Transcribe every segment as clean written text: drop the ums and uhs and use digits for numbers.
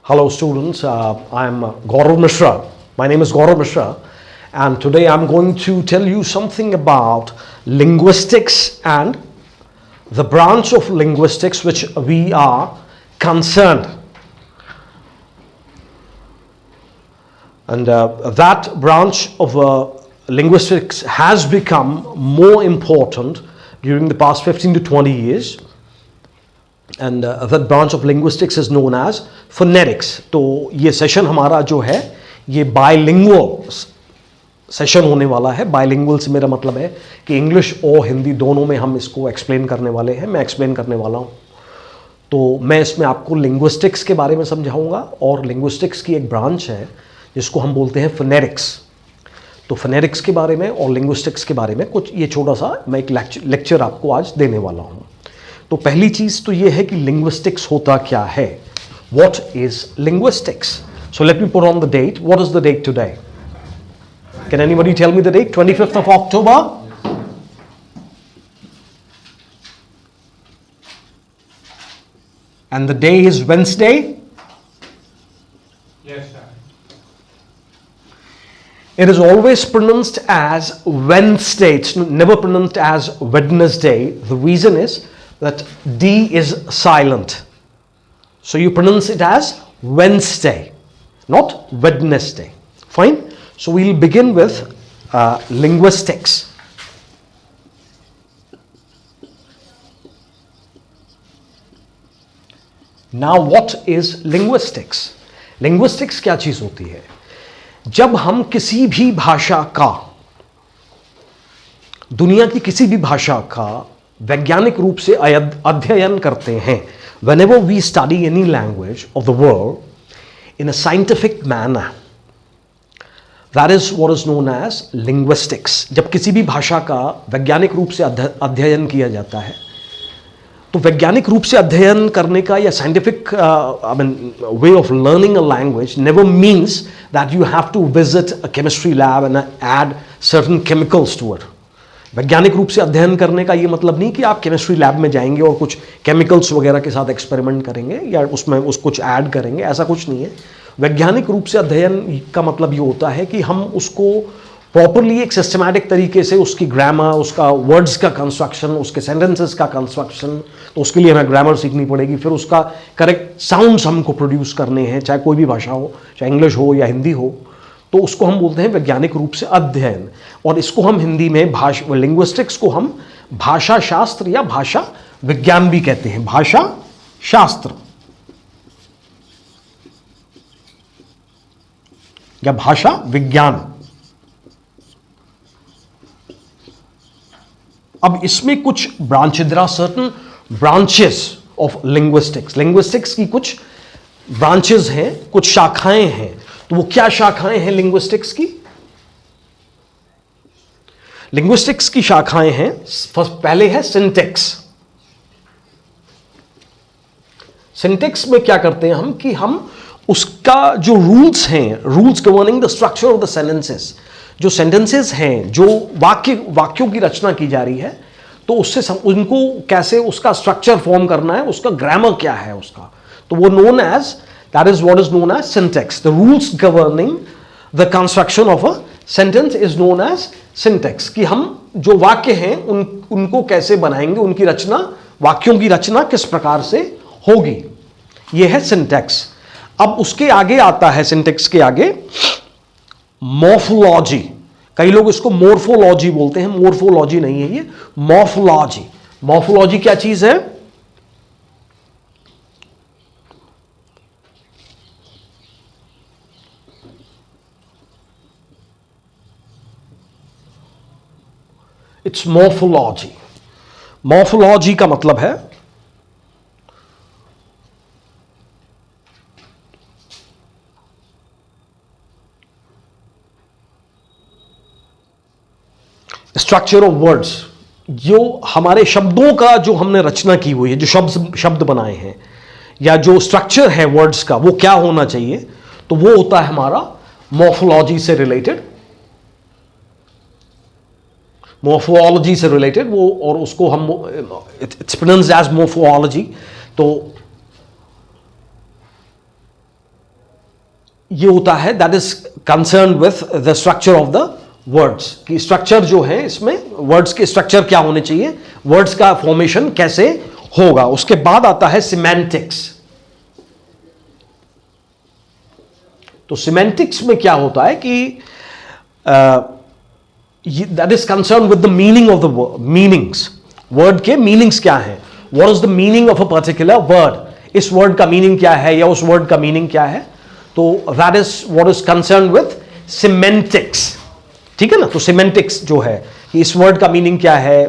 Hello students, I am Gaurav Mishra. My name is Gaurav Mishra, and today I'm going to tell you something about linguistics and the branch of linguistics which we are concerned. And that branch of linguistics has become more important during the past 15 to 20 years. And that branch of linguistics is known as phonetics. तो ये session हमारा जो है ये bilingual session होने वाला है. Bilingual से मेरा मतलब है कि इंग्लिश और हिंदी दोनों में हम इसको एक्सप्लेन करने वाले हैं. मैं एक्सप्लेन करने वाला हूँ. तो मैं इसमें आपको लिंग्विस्टिक्स के बारे में समझाऊंगा, और लिंग्विस्टिक्स की एक ब्रांच है जिसको हम बोलते हैं फोनेटिक्स. तो फोनेटिक्स के बारे में और लिंग्विस्टिक्स के बारे में कुछ ये छोटा सा मैं एक लेक्चर आपको आज देने वाला हूँ. तो पहली चीज तो ये है कि लिंग्विस्टिक्स होता क्या है. What is linguistics? So let me put on the date. What is the date today? Can anybody tell me the date? 25th of October. And the day is Wednesday. Yes, sir. It is always pronounced as Wednesday. It's never pronounced as Wednesday. The reason is that D is silent. So you pronounce it as Wednesday, not Wednesday. Fine? So we'll begin with linguistics. Now what is linguistics? Linguistics क्या चीज होती है? जब हम किसी भी भाषा का, दुनिया की किसी भी भाषा का वैज्ञानिक रूप से अध्ययन करते हैं, whenever we study any language of the world in a scientific manner, that is what is known as linguistics. जब किसी भी भाषा का वैज्ञानिक रूप से अध्ययन किया जाता है, तो वैज्ञानिक रूप से अध्ययन करने का या scientific way of learning a language never means that you have to visit a chemistry lab and add certain chemicals to it. वैज्ञानिक रूप से अध्ययन करने का ये मतलब नहीं कि आप केमिस्ट्री लैब में जाएंगे और कुछ केमिकल्स वगैरह के साथ एक्सपेरिमेंट करेंगे या उसमें कुछ ऐड करेंगे. ऐसा कुछ नहीं है. वैज्ञानिक रूप से अध्ययन का मतलब ये होता है कि हम उसको प्रॉपरली एक सिस्टमैटिक तरीके से उसकी ग्रामर, उसका वर्ड्स का कंस्ट्रक्शन, उसके सेंटेंसेस का कंस्ट्रक्शन, तो उसके लिए हमें ग्रामर सीखनी पड़ेगी. फिर उसका करेक्ट साउंड्स हमको प्रोड्यूस करने हैं, चाहे कोई भी भाषा हो, चाहे इंग्लिश हो या हिंदी हो. तो उसको हम बोलते हैं वैज्ञानिक रूप से अध्ययन. और इसको हम हिंदी में लिंग्विस्टिक्स को हम भाषा शास्त्र या भाषा विज्ञान भी कहते हैं. भाषा शास्त्र या भाषा विज्ञान. अब इसमें कुछ branches, there are certain branches of linguistics. Linguistics की कुछ ब्रांचेस हैं, कुछ शाखाएं हैं. तो वो क्या शाखाएं हैं लिंग्विस्टिक्स की? लिंग्विस्टिक्स की शाखाएं हैं, पहले है सिंटैक्स. सिंटैक्स में क्या करते हैं हम कि हम उसका जो रूल्स हैं, rules governing the structure of the sentences, जो सेंटेंसेस हैं, जो वाक्यों की रचना की जा रही है, तो उससे उनको कैसे उसका स्ट्रक्चर फॉर्म करना है, उसका ग्रामर क्या है उसका, तो वो known as, that is what is known as syntax. The rules governing the construction of a sentence is known as syntax. कि हम जो वाक्य हैं उनको कैसे बनाएंगे, उनकी रचना, वाक्यों की रचना किस प्रकार से होगी, यह है सिंटैक्स. अब उसके आगे आता है, सिंटैक्स के आगे, मॉर्फोलॉजी. कई लोग इसको मोर्फोलॉजी बोलते हैं. मोर्फोलॉजी नहीं है ये, मॉर्फोलॉजी. मॉर्फोलॉजी क्या चीज है? It's morphology. मॉर्फोलॉजी का मतलब है स्ट्रक्चर ऑफ वर्ड्स. जो हमारे शब्दों का जो हमने रचना की हुई है, जो शब्द बनाए हैं, या जो स्ट्रक्चर है वर्ड्स का, वो क्या होना चाहिए, तो वो होता है हमारा मॉर्फोलॉजी से रिलेटेड. मोर्फोलॉजी से रिलेटेड वो, और उसको हम इट्स प्रोनाउंस्ड एज मोर्फोलॉजी. तो ये होता है that is concern with the structure of the words, कि स्ट्रक्चर जो है इसमें वर्ड्स के स्ट्रक्चर क्या होने चाहिए, वर्ड्स का फॉर्मेशन कैसे होगा। उसके बाद आता है सिमेंटिक्स। तो सिमेंटिक्स में क्या होता है कि that is concern with the meaning of the meanings, word के मीनिंग्स क्या है, what is the meaning of a particular word, इस वर्ड का मीनिंग क्या है या उस वर्ड का मीनिंग क्या है। तो that is what is concern with semantics, ठीक है ना। तो सिमेंटिक्स जो है कि इस वर्ड का मीनिंग क्या है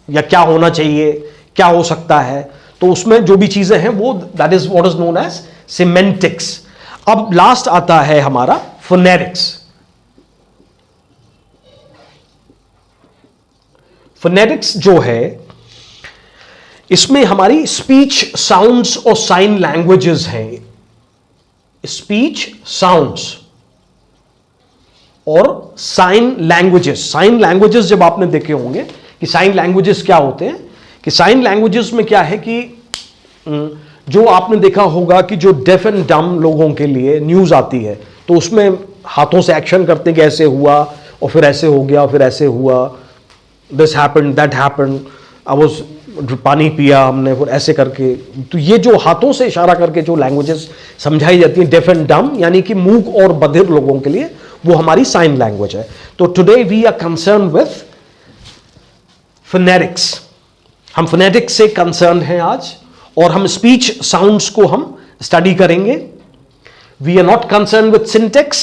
या क्या होना चाहिए, क्या हो सकता है, तो उसमें जो भी चीजें हैं वो that is what is known as semantics. अब लास्ट आता है हमारा फोनेटिक्स। फोनेटिक्स जो है इसमें हमारी स्पीच साउंड्स और साइन लैंग्वेजेस हैं, स्पीच साउंड्स और साइन लैंग्वेजेस। साइन लैंग्वेजेस जब आपने देखे होंगे कि साइन लैंग्वेजेस क्या होते हैं, कि साइन लैंग्वेजेस में क्या है कि जो आपने देखा होगा कि जो डेफ एंड डम लोगों के लिए न्यूज आती है तो उसमें हाथों से एक्शन करते हैं कि ऐसे हुआ और फिर ऐसे हो गया, फिर ऐसे हुआ, दिस हैपेंड, दैट हैपेंड, अब उस पानी पिया हमने, फिर ऐसे करके। तो ये जो हाथों से इशारा करके जो लैंग्वेजेस समझाई जाती हैं डेफ एंड डम यानी कि मूक और बधिर लोगों के लिए, वो हमारी साइन लैंग्वेज है। तो today we are concern with phonetics, हम फोनेटिक्स से कंसर्न हैं आज, और हम स्पीच साउंड्स को हम स्टडी करेंगे। We are not concern with syntax,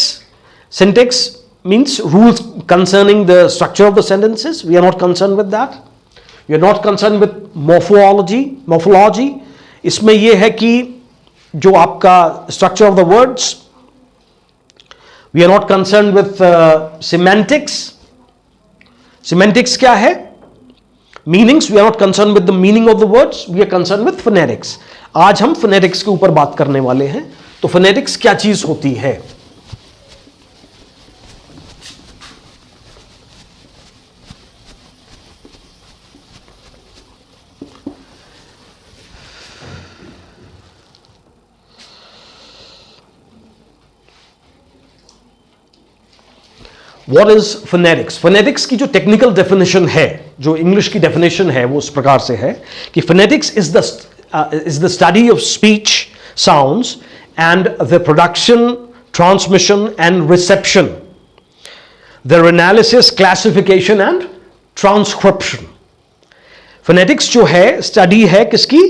syntax means rules concerning the structure of the sentences, we are not concern with that. We are not concern with morphology, इसमें यह है कि जो आपका structure of the words. We are not concern with semantics, semantics क्या है, meanings, we are not concern with the meaning of the words, we are concern with phonetics. आज हम फोनेटिक्स के ऊपर बात करने वाले हैं। तो फोनेटिक्स क्या चीज होती है। What is phonetics? Phonetics की जो टेक्निकल डेफिनेशन है, जो इंग्लिश की डेफिनेशन है, वो इस प्रकार से है कि phonetics is the study of speech sounds and the production, transmission and reception, their analysis, classification and transcription. phonetics जो है स्टडी है किसकी,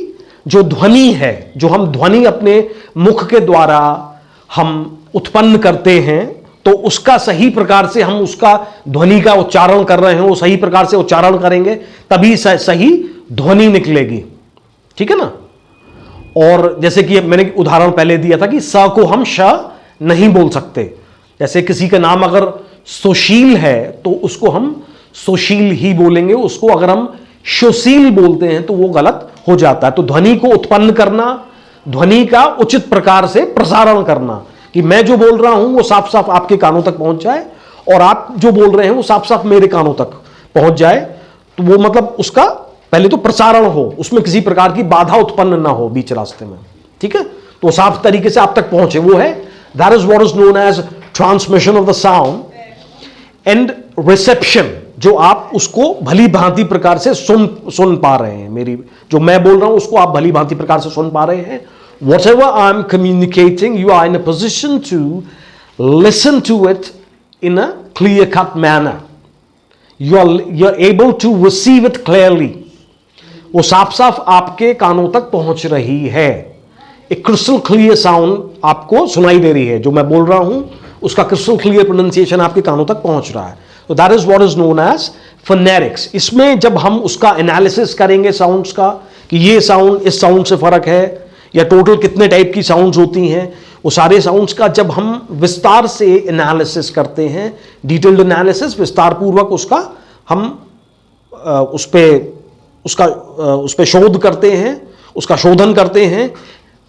जो ध्वनि है, जो हम ध्वनि अपने मुख के द्वारा हम उत्पन्न करते हैं, तो उसका सही प्रकार से हम उसका ध्वनि का उच्चारण कर रहे हैं, वो सही प्रकार से उच्चारण करेंगे तभी सही ध्वनि निकलेगी, ठीक है ना। और जैसे कि मैंने उदाहरण पहले दिया था कि स को हम श नहीं बोल सकते, जैसे किसी का नाम अगर सुशील है तो उसको हम सुशील ही बोलेंगे, उसको अगर हम सुशील बोलते हैं तो वो गलत हो जाता है। तो ध्वनि को उत्पन्न करना, ध्वनि का उचित प्रकार से प्रसारण करना, कि मैं जो बोल रहा हूं वो साफ साफ आपके कानों तक पहुंच जाए और आप जो बोल रहे हैं वो साफ साफ मेरे कानों तक पहुंच जाए। तो वो मतलब उसका पहले तो प्रसारण हो, उसमें किसी प्रकार की बाधा उत्पन्न ना हो बीच रास्ते में, ठीक है। तो साफ तरीके से आप तक पहुंचे, वो है that is what is known as transmission of the sound and reception, जो आप उसको भली भांति प्रकार से सुन पा रहे हैं, मेरी जो मैं बोल रहा हूं उसको आप भली भांति प्रकार से सुन पा रहे हैं। Whatever I'm communicating, you are in a position to listen to it in a clear-cut manner. You're able to receive it clearly. वो साफ साफ आपके कानों तक पहुंच रही है, एक क्रिस्टल क्लियर साउंड आपको सुनाई दे रही है, जो मैं बोल रहा हूं उसका क्रिस्टल क्लियर प्रोनाउंसिएशन आपके कानों तक पहुंच रहा है। तो that is what is known as phonetics. इसमें जब हम उसका एनालिसिस करेंगे साउंड्स का, कि ये साउंड इस साउंड से फर्क है या टोटल कितने टाइप की साउंड्स होती हैं, वो सारे साउंड्स का जब हम विस्तार से एनालिसिस करते हैं, डिटेल्ड एनालिसिस, विस्तार पूर्वक उसका हम उस पे शोध करते हैं, उसका शोधन करते हैं,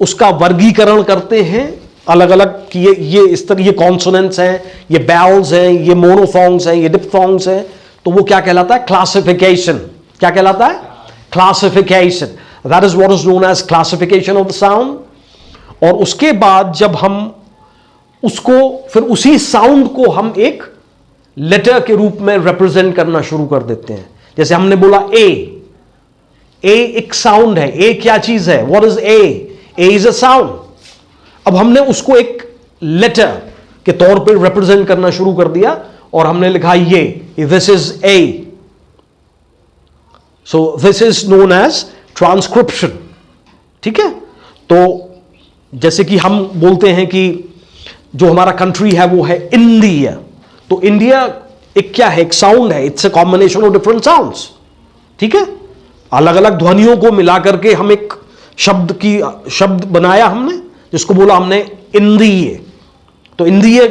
उसका वर्गीकरण करते हैं अलग अलग कि ये इस तरह ये कॉन्सोनेंट्स हैं, ये बैवल्स हैं, ये मोनोफोन्ग्स हैं, ये डिप्थोन्ग्स हैं, तो वो क्या कहलाता है, क्लासिफिकेशन। क्या कहलाता है, classification. That is what is known as classification of the sound। और उसके बाद जब हम उसको फिर उसी साउंड को हम एक लेटर के रूप में रिप्रेजेंट करना शुरू कर देते हैं। जैसे हमने बोला ए एक साउंड है। ए क्या चीज है? What is a? A is a sound. अब हमने उसको एक लेटर के तौर पर रिप्रेजेंट करना शुरू कर दिया और हमने लिखा ये this is A. So this is known as transcription. ठीक है। तो जैसे कि हम बोलते हैं कि जो हमारा कंट्री है वो है इंडिया, तो इंडिया एक क्या है? एक साउंड है। It's a combination of different sounds. ठीक है। अलग अलग ध्वनियों को मिलाकर के हम एक शब्द बनाया हमने, जिसको बोला हमने इंद्रिय। तो इंद्रिय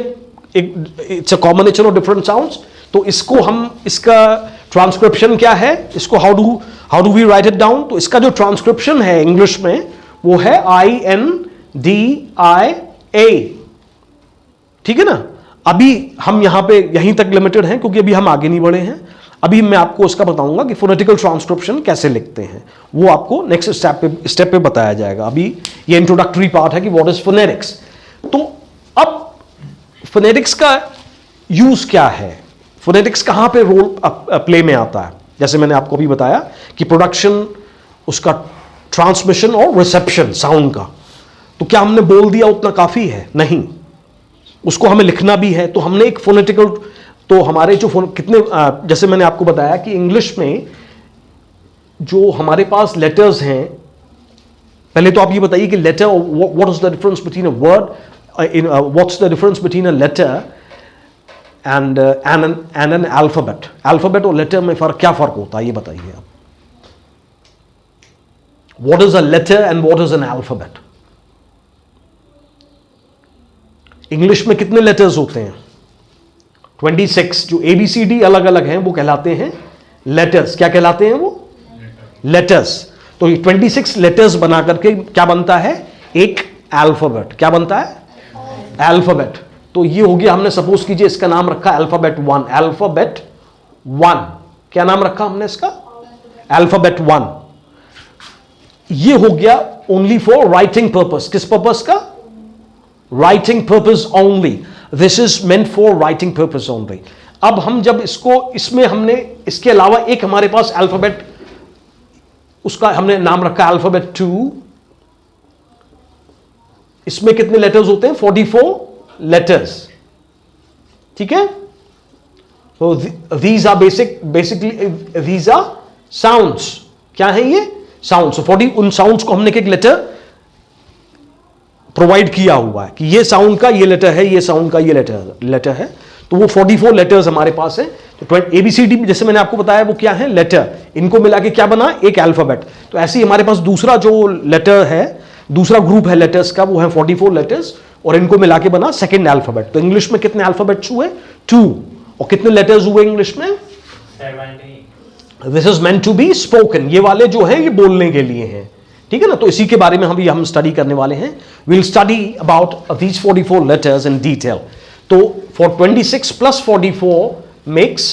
it's a combination of different sounds. तो इसको हम, इसका ट्रांसक्रिप्शन क्या है? इसको how do we write it down? तो इसका जो ट्रांसक्रिप्शन है इंग्लिश में वो है INDIA। ठीक है ना। अभी हम यहां पे यहीं तक लिमिटेड हैं क्योंकि अभी हम आगे नहीं बढ़े हैं। अभी मैं आपको उसका बताऊंगा कि फोनेटिकल ट्रांसक्रिप्शन कैसे लिखते हैं, वो आपको नेक्स्ट स्टेप पे बताया जाएगा। अभी ये इंट्रोडक्टरी पार्ट है कि व्हाट इज फोनेटिक्स। तो अब फोनेटिक्स का यूज क्या है? फोनेटिक्स कहां पे रोल प्ले में आता है? जैसे मैंने आपको अभी बताया कि प्रोडक्शन, उसका ट्रांसमिशन और रिसेप्शन साउंड का। तो क्या हमने बोल दिया उतना काफी है? नहीं, उसको हमें लिखना भी है। तो हमने एक फोनेटिकल, तो हमारे जो कितने, जैसे मैंने आपको बताया कि इंग्लिश में जो हमारे पास लेटर्स हैं, पहले तो आप ये बताइए कि letter, what is the difference between a word, what's the difference between a letter and an alphabet. Alphabet और लेटर में क्या फर्क होता है, ये बताइए आप। What is a letter and what is an alphabet? English में कितने लेटर्स होते हैं? 26। जो ABCD अलग अलग हैं वो कहलाते हैं लेटर्स। क्या कहलाते हैं वो? लेटर्स। तो ये 26 लेटर्स बना करके क्या बनता है? एक अल्फाबेट। क्या बनता है? अल्फाबेट। तो ये हो गया, हमने सपोज कीजिए इसका नाम रखा अल्फाबेट 1। अल्फाबेट 1 क्या नाम रखा हमने इसका? अल्फाबेट 1। ये हो गया ओनली फॉर राइटिंग पर्पस। किस पर्पस का? Writing purpose only. This is meant for writing purpose only. अब हम जब इसमें हमने इसके अलावा एक हमारे पास अल्फाबेट, उसका हमने नाम रखा अल्फाबेट 2। इसमें कितने लेटर्स होते हैं? 44 लेटर्स। ठीक है। तो these are basically these are sounds। क्या है ये? साउंड। सो 40 उन साउंड्स को हमने एक लेटर प्रोवाइड किया हुआ है कि ये साउंड का ये लेटर है, ये साउंड का ये लेटर है। तो वो 44 लेटर्स हमारे पास है। तो ABCD जैसे मैंने आपको बताया वो क्या है? लेटर। इनको मिला के क्या बना? एक अल्फाबेट। तो ऐसे ही हमारे पास दूसरा जो लेटर है, दूसरा ग्रुप है लेटर्स का, वो है 44 लेटर्स, और इनको मिला के बना सेकेंड अल्फाबेट। तो इंग्लिश में कितने अल्फाबेट्स हुए? 2। और कितने लेटर्स हुए इंग्लिश में? 70। This is meant to be spoken. ये वाले जो है ये बोलने के लिए हैं। ठीक है ना। तो इसी के बारे में हम स्टडी करने वाले हैं। Will study about these 44 letters in detail. तो for 26 plus 44 makes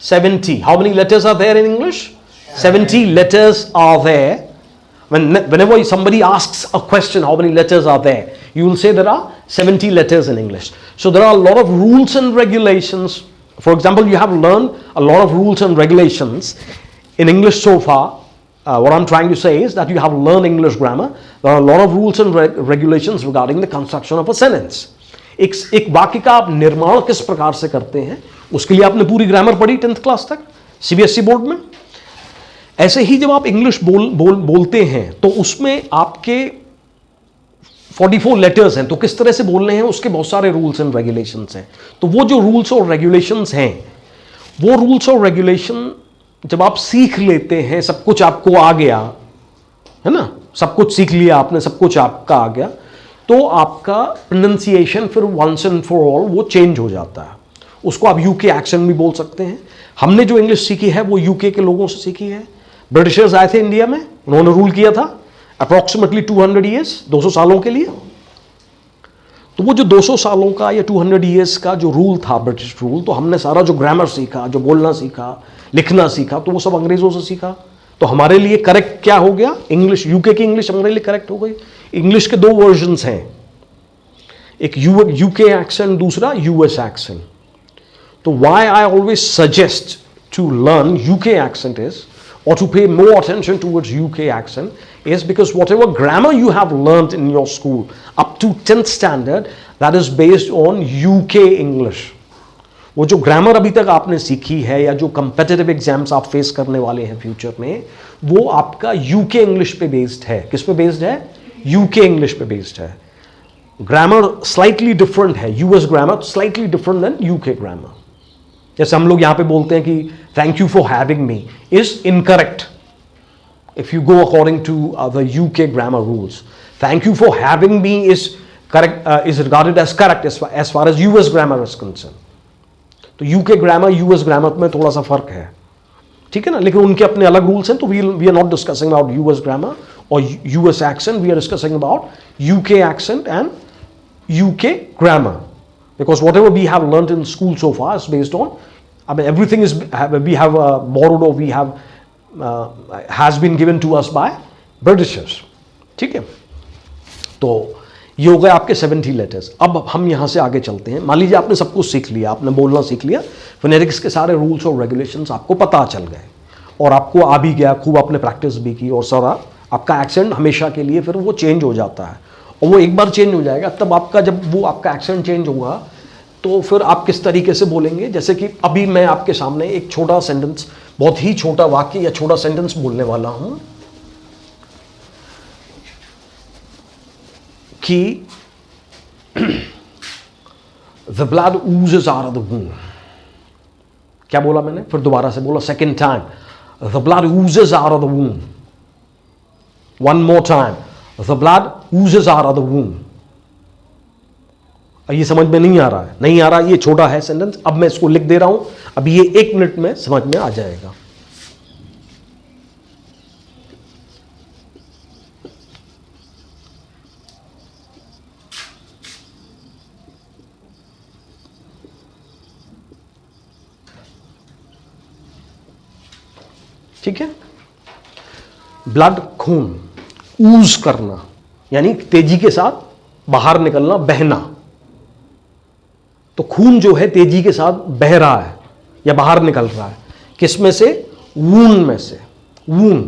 70। How many letters are there in English? 70 letters are there. Whenever somebody asks a question, how many letters are there? You will say there are 70 letters in English. So there are a lot of rules and regulations. For example, you have learned a lot of rules and regulations in English so far. What I'm trying to say is that you have learned English grammar. There are a lot of rules and regulations regarding the construction of a sentence. एक वाक्य का आप निर्माण किस प्रकार से करते हैं, उसके लिए आपने पूरी ग्रामर पढ़ी 10th क्लास तक CBSE बोर्ड में। ऐसे ही जब आप इंग्लिश बोलते हैं तो उसमें आपके 44 लेटर्स हैं, तो किस तरह से बोलने हैं उसके बहुत सारे रूल्स एंड रेगुलेशंस हैं। तो वो जो रूल्स और रेगुलेशंस हैं, वो रूल्स और रेगुलेशन जब आप सीख लेते हैं, सब कुछ आपको आ गया है ना, सब कुछ सीख लिया आपने, सब कुछ आपका आ गया, तो आपका प्रोनाउंसिएशन फिर वंस एंड फॉर ऑल वो चेंज हो जाता है। उसको आप यूके एक्सेंट भी बोल सकते हैं। हमने जो इंग्लिश सीखी है वो यूके के लोगों से सीखी है। ब्रिटिशर्स आए थे इंडिया में, उन्होंने रूल किया था अप्रॉक्सीमेटली 200 ईयर्स, 200 सालों के लिए। तो वो जो 200 सालों का या 200 ईयर्स का जो रूल था, ब्रिटिश रूल, तो हमने सारा जो ग्रामर सीखा, जो बोलना सीखा, लिखना सीखा, तो वो सब अंग्रेजों से सीखा। तो हमारे लिए करेक्ट क्या हो गया? इंग्लिश, यूके की इंग्लिश हमारे लिए करेक्ट हो गई। इंग्लिश के दो वर्जन्स हैं, एक यूके एक्सेंट, दूसरा यूएस एक्सेंट. तो why I always suggest to learn UK accent is, or to pay more attention towards UK accent, is because whatever grammar you have learned in your school up to 10th standard, that is based on UK English. वो जो grammar अभी तक आपने सीखी है या जो competitive exams आप फेस करने वाले हैं फ्यूचर में, वो आपका यूके इंग्लिश पे बेस्ड है. किस पे बेस्ड है? यूके इंग्लिश पे बेस्ड है. ग्रामर स्लाइटली डिफरेंट है. US grammar slightly different than UK grammar. जैसे हम लोग यहां पे बोलते हैं कि thank you for having me is incorrect if you go according to the UK grammar rules. Thank you for having me is correct, is regarded as correct as far as US grammar is concern. तो UK grammar US grammar में थोड़ा सा फर्क है, ठीक है ना, लेकिन उनके अपने अलग रूल्स हैं. तो we are not discussing about US grammar और US accent, we are discussing about UK accent and UK grammar, because whatever we have learned in school so far is based on, I mean, everything is we have borrowed or we have has been given to us by Britishers. ठीक है. तो ये हो गए आपके 70 letters. अब हम यहाँ से आगे चलते हैं. मान लीजिए आपने सब कुछ सीख लिया, आपने बोलना सीख लिया, फोनेटिक्स के सारे रूल्स और रेगुलेशंस आपको पता चल गए और आपको आ भी गया, खूब आपने प्रैक्टिस भी की और सारा आपका एक्सेंट हमेशा के लिए फिर वो चेंज हो जाता है. और वो एक बार चेंज हो जाएगा तब आपका, जब वो आपका एक्सेंट चेंज होगा तो फिर आप किस तरीके से बोलेंगे. जैसे कि अभी मैं आपके सामने एक छोटा सेंटेंस, बहुत ही छोटा वाक्य या छोटा सेंटेंस बोलने वाला हूं कि the blood oozes out of the womb. क्या बोला मैंने? फिर दोबारा से बोला second time. The blood oozes out of the womb. One more time. The blood oozes out of the womb. ये समझ में नहीं आ रहा है, नहीं आ रहा, ये छोटा है सेंटेंस. अब मैं इसको लिख दे रहा हूं, अब ये 1 मिनट में समझ में आ जाएगा. ठीक है. ब्लड, खून, ऊज करना यानी तेजी के साथ बाहर निकलना, बहना. तो खून जो है तेजी के साथ बह रहा है या बाहर निकल रहा है. किस में से? वून में से. वून,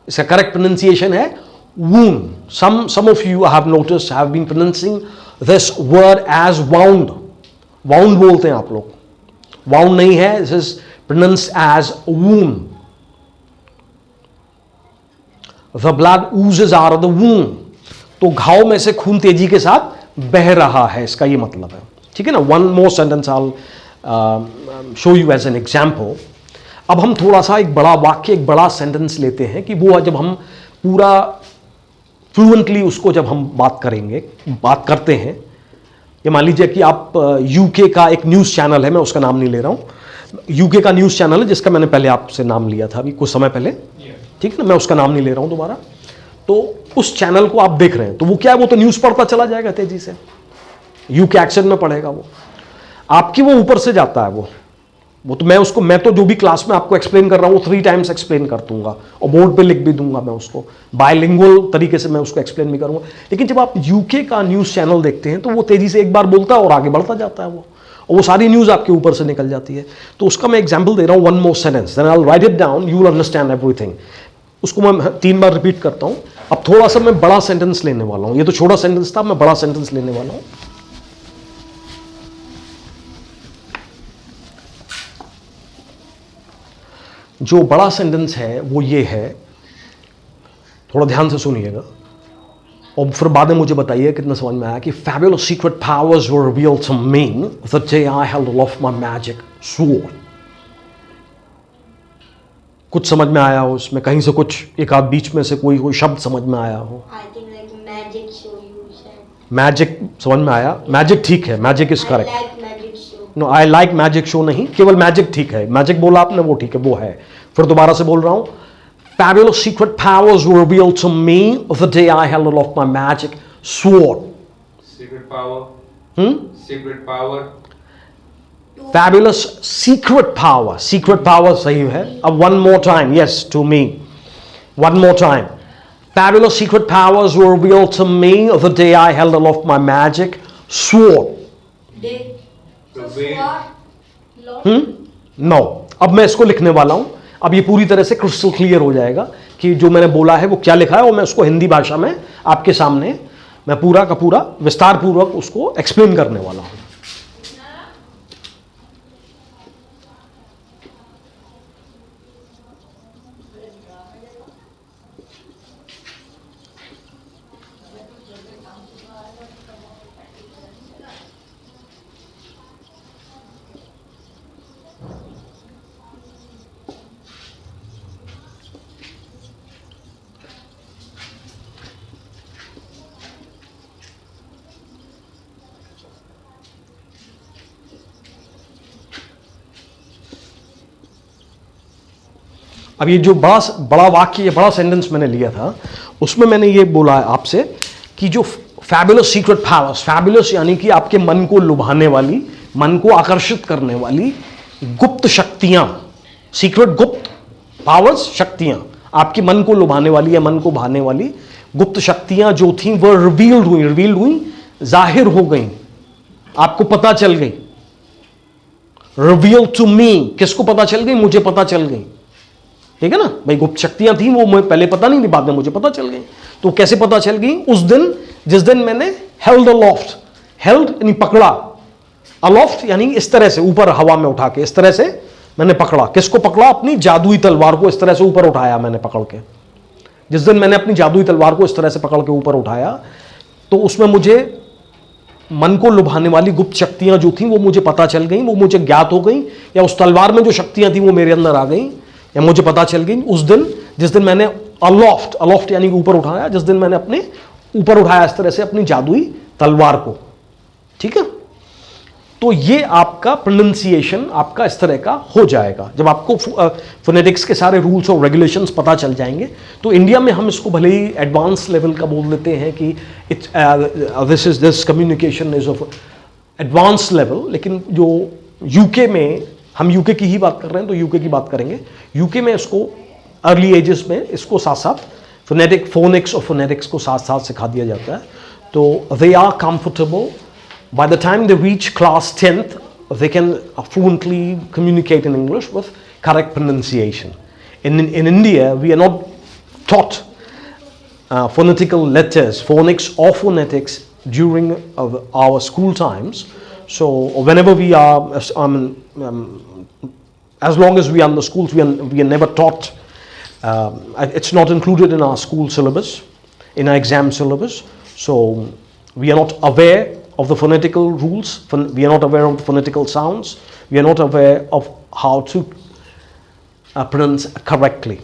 इसका करेक्ट प्रोनाउंसिएशन है wound. Some of you have noticed have been pronouncing this word as wound. Wound बोलते हैं आप लोग, वाउंड नहीं है, this is pronounced as wound. The blood oozes out of the womb. तो घाव में से खून तेजी के साथ बह रहा है, इसका ये मतलब है. ठीक है ना. One more sentence I show you as an example. अब हम थोड़ा सा एक बड़ा वाक्य, एक बड़ा सेंटेंस लेते हैं कि वो जब हम पूरा फ्लुएंटली उसको जब हम बात करेंगे, बात करते हैं. ये मान लीजिए कि आप यूके का एक न्यूज़ चैनल है, मैं उसका नाम नहीं ले रहा हूँ, यूके का न्यूज़ चैनल है जिसका मैंने पहले आपसे नाम लिया था अभी कुछ समय पहले. ठीक है ना, मैं उसका नाम नहीं ले रहा हूं दोबारा. तो उस चैनल को आप देख रहे हैं, तो वो क्या है, वो तो न्यूज़ पढ़ता चला जाएगा तेजी से, यूके एक्सेंट में पढ़ेगा वो. आपकी वो ऊपर से जाता है वो तो मैं तो जो भी क्लास में आपको एक्सप्लेन कर रहा हूँ वो 3 टाइम्स एक्सप्लेन कर दूंगा और बोर्ड पे लिख भी दूंगा मैं उसको. बायलिंगुअल तरीके से मैं उसको एक्सप्लेन भी करूंगा. लेकिन जब आप यूके का न्यूज़ चैनल देखते हैं तो वो तेजी से एक बार बोलता है और आगे बढ़ता जाता है वो, और वो सारी न्यूज़ आपके ऊपर से निकल जाती है. तो उसका मैं एग्जाम्पल दे रहा हूँ. One more sentence, then I will write it down, you will understand everything. उसको मैं 3 बार रिपीट करता हूं. अब थोड़ा सा मैं बड़ा सेंटेंस लेने वाला हूं. ये तो छोटा सेंटेंस था, मैं बड़ा सेंटेंस लेने वाला हूं. जो बड़ा सेंटेंस है वो ये है, थोड़ा ध्यान से सुनिएगा और फिर बाद में मुझे बताइए कितना समझ में आया. कि fabulous secret powers were revealed to me the day I held aloft my magic sword. कुछ समझ में आया हो इसमें, कहीं से कुछ एक आध बीच में से कोई शब्द समझ में आया हो? I think like magic show you said. Magic समझ में आया. मैजिक ठीक है, magic is I correct. like magic show. No, I like magic show नहीं, केवल मैजिक ठीक है. मैजिक बोला आपने, वो ठीक है, वो है. फिर दोबारा से बोल रहा हूं. Fabulous secret powers were revealed to me the day I held aloft my magic sword. Secret power. Hmm? Secret power. Fabulous secret power. Secret power सही है. अब one more time, yes, to me. One more time. Fabulous secret powers were revealed to me the day I held aloft my magic sword. Day. The So way. sword. No, अब मैं इसको लिखने वाला हूं. अब ये पूरी तरह से क्रिस्टल क्लियर हो जाएगा कि जो मैंने बोला है वो क्या लिखा है, और मैं उसको हिंदी भाषा में आपके सामने मैं पूरा का पूरा विस्तार पूर्वक उसको एक्सप्लेन करने वाला हूं. अब ये जो बड़ा वाक्य, ये बड़ा सेंटेंस मैंने लिया था, उसमें मैंने ये बोला है आपसे कि जो फैबुलस सीक्रेट पावर्स, फैबुलस यानी कि आपके मन को लुभाने वाली, मन को आकर्षित करने वाली गुप्त शक्तियां, सीक्रेट गुप्त पावर्स, शक्तियां, आपके मन को लुभाने वाली या मन को भाने वाली गुप्त शक्तियां जो थी वह रिवील्ड हुई, जाहिर हो गई, आपको पता चल गई. रिवील टू मी, किसको पता चल गई? मुझे पता चल गई. ठीक है ना भाई, गुप्त शक्तियां थी वो मुझे पहले पता नहीं थी, बाद में मुझे पता चल गई. तो कैसे पता चल गई? उस दिन, जिस दिन मैंने हेल्ड अलोफ्ट, हेल्ड यानी पकड़ा, अलोफ्ट यानी इस तरह से ऊपर हवा में उठा के, इस तरह से मैंने पकड़ा. किसको पकड़ा? अपनी जादुई तलवार को इस तरह से ऊपर उठाया मैंने पकड़ के. जिस दिन मैंने अपनी जादुई तलवार को इस तरह से पकड़ के ऊपर उठाया, तो उसमें मुझे मन को लुभाने वाली गुप्त शक्तियां जो थी वो मुझे पता चल गई, वो मुझे ज्ञात हो गई, या उस तलवार में जो शक्तियां थी वो मेरे अंदर आ गई, या मुझे पता चल गई उस दिन जिस दिन मैंने अलोफ्ट यानी ऊपर उठाया, जिस दिन मैंने अपने ऊपर उठाया इस तरह से अपनी जादुई तलवार को. ठीक है, तो ये आपका प्रोनाउंसिएशन आपका इस तरह का हो जाएगा जब आपको फोनेटिक्स के सारे रूल्स और रेगुलेशंस पता चल जाएंगे. तो इंडिया में हम इसको भले ही एडवांस लेवल का बोल देते हैं कि this communication is of advance level, लेकिन जो यूके में, हम यूके की ही बात कर रहे हैं तो यूके की बात करेंगे, यूके में इसको अर्ली एजेस में इसको साथ साथ फोनिक्स और फोनेटिक्स को साथ साथ सिखा दिया जाता है. तो they are comfortable. By the time they reach class 10th, they can fluently communicate in English with correct pronunciation. In India, we are not taught phonetical letters, phonics or phonetics during our school times. So whenever we are, as long as we are in the schools, we are never taught. It's not included in our school syllabus, in our exam syllabus. So we are not aware of the phonetical rules, we are not aware of the phonetical sounds, we are not aware of how to pronounce correctly.